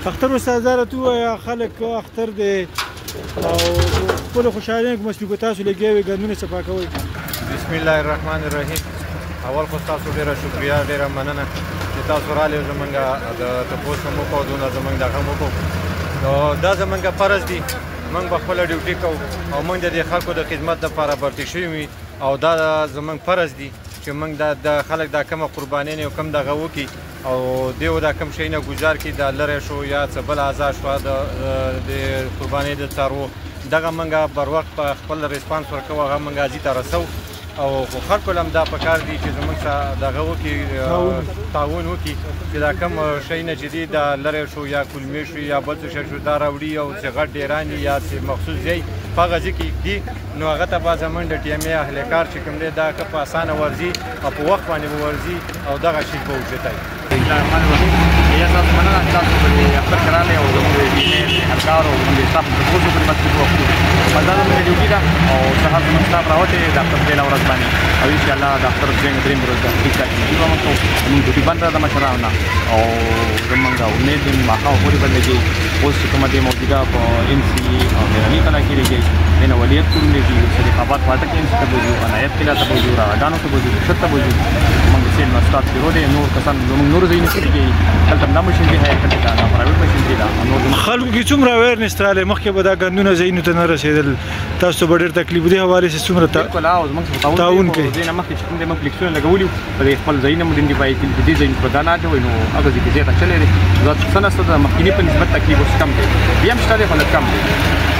اختر استادانو ته ووایه خلک اختر دی او خپلو خوشحالۍ مسلکو تاسو لګیا وي ګندونه صفا کوئ. بسم الله الرحمن الرحیم. اول خو ستاسو ډېره شکریه، ډېره مننه چې تاسو راغلئ زموږ د تپوس هم وکړو، دونه زموږ دغه هم وکړو. نو دا زموږ فرض دی، موږ به خپله ډیوټي کوو او موږ د دې خلکو د خدمت لپاره برتې شوي وي او دا زموږ فرض دی چې موږ د خلک دا کومه قرباني او کوم دغه وکړي او دیو دا کوم شی نه ګزار کړي، دا لرې شو یا څه بل اعضا شوه د قربانۍ د څاروو، دغه موږ بر وخت په خپل ریسپانس ورکوو، هغه موږ حاجي ته رسوو او خلکو له هم دا پکار دي چې زموږ سره دغه وکړي، تعاون وکړي چې دا کوم شی نه چې دی دا لرې شو یا کلمې شو یا بل څه شی شو دا راوړي او چې غټ ډیران دي یا چې مخصوص ځای په هغه ځای کې ږدي، نو هغه ته به زموږ د ټي ام ای اهل کار چې کوم دی دا که په اسانه ورځي او په وخت باندې به ورځي او دغه شی به وجوتای. بسم الله الرحمن الرحیم. یا تاسو مننه چې تاسو په اختر کې راغلئ او زموږ د هرکار او زموږ د سټاف د تپوسو خدمت کې وکړو. دا زموږ ډیوټي ده او سهار زموږ سټاف راوتې د اختر بېله ورځ باندې او انشاءالله د اختر درېیم ورځ ده ټیک ټاک ډیوټي به موږ کوو. زموږ ډیوټي بند ده د مشرانو نه او زموږ امید دی ماښام پورې به لګي. اوس چې کومه دی موجوده په ام سي او مهراني کلا کې لګي، دنه ولیعت کورونه دي، صدیقاباد فاټک ام سي ته بوځو، عنایت قلعه ته بوځو، راغاګانو ته بوځو، شت ته بوځو. موږ د سیل مسټاف بیرو دی، نور کسان زموږ نور ځایونه کې لګي، دلته دا مشین دی، هلته دا پرایویټ مشین دی. خلکو کې څومره اویرنس راغلی؟ مخکې به دا ګندونه ځایونو ته نه رسېدل، تاسو ته به ډېر تکلیف دې حوالې سره څومره تعاون کوي؟ دې نه مخکې چې کوم دی موږ فلیکسونه لګولي وو، په دې خپل ځایونه مو ډنډیفای کړي، د دې ځایونو په دا نه اچوئ نو هغه ځای کې زیاته چلی دی. دا څه نشته، د مخکیني په نسبت تکلیف اوس کم دی، بیا هم شته دی خو لږ کم دی.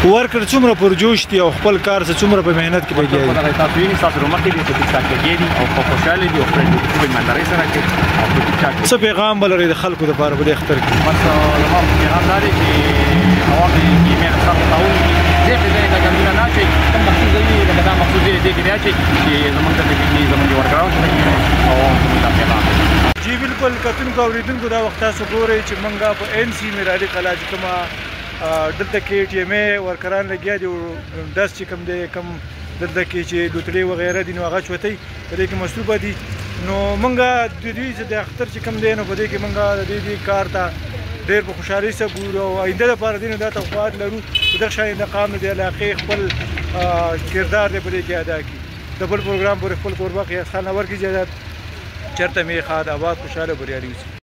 ورکر څومره پرجوش دي او خپل کار څه څومره په محنت کې لګیا دي؟ تاسو وینئ ستاسو رومکې دي، په ټیک ټاک لګیا دي او په خوشحالۍ دي او خپل ډیوټي په ایماندارۍ سره کوي او په ټیک ټاک. څه پیغام به لرئ د خلکو دپاره په دې اختر کې؟ بس زما پیغام دا دی چې هوا کې مینه ستاسو تعاون وکړي، ځای په ځای دا ګندونه نه اچوئ، کوم مخصوص ځای وي لکه دا مخصوص ځای دې کې دې اچوئ چې زموږ د زموږ د ورکرانو سره او زموږ دا پیغام. جی بالکل کتونکو اوریدونکو دا وخت تاسو ګورئ چې موږ په ان سی مهراني کلا چې کومه دلته کې ټي ام ای ورکران لګیا دي او داس چې کوم دی کوم دلته کې چې لوتړې وغیره دي نو هغه چوتئ په دې کې مصروفه دي. نو موږ د دوی د اختر چې کوم دی نو په دې کې موږ د دې کار ته ډېر په خوشحالۍ سره ګورو او آینده لپاره دې نو دا توقعات لرو چې دغه شان د قام د علاقې خپل کردار دی په دې کې ادا کړي. د بل پروګرام پورې خپل کوربه قیاس خان ورکړي اجازت چېرته مې ښاد آباد خوشحاله بریالي اوسي.